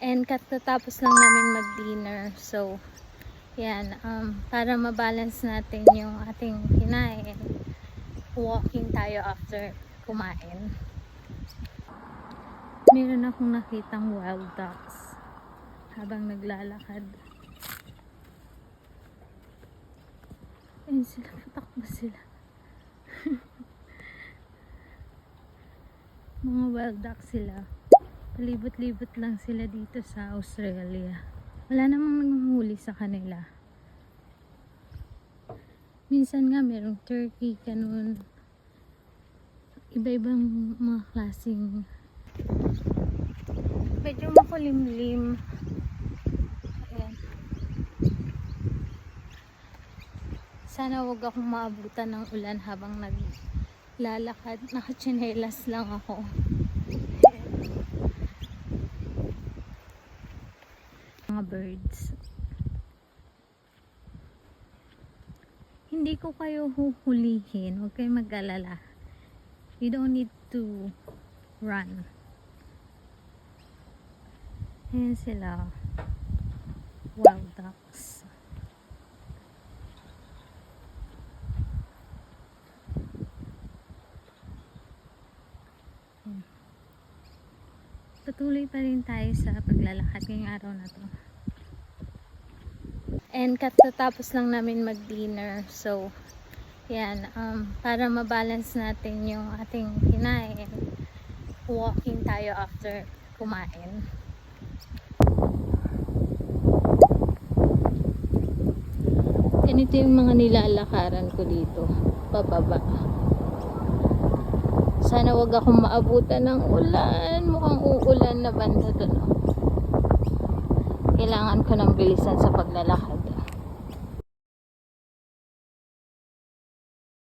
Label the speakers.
Speaker 1: And katatapos lang namin mag-dinner. So, yan. Para mabalance natin yung ating kinain, walking tayo after kumain. Meron akong nakitang wild ducks habang naglalakad. Ayun sila, patakbo sila. Mga wild ducks sila. Palibot-libot lang sila dito sa Australia. Wala namang nanguhuli sa kanila. Minsan nga merong turkey, ganun. Iba-ibang mga klaseng. Medyo makulimlim. Ayan. Sana wag akong maabutan ng ulan habang naglalakad. Nakatsinelas lang ako. Mga birds. Hindi ko kayo huhulihin. Huwag kayong mag-alala. You don't need to run. Ayan sila. Wild ducks. Ayan. Patuloy pa rin tayo sa paglalakad ngayong araw na to. And katatapos lang namin mag-dinner. So, yan. Para mabalance natin yung ating kinain, walking tayo after kumain. Ganito yung mga nilalakaran ko dito. Pababa. Sana wag akong maabutan ng ulan. Mukhang uulan na banda doon. Kailangan ko ng bilisan sa paglalakad.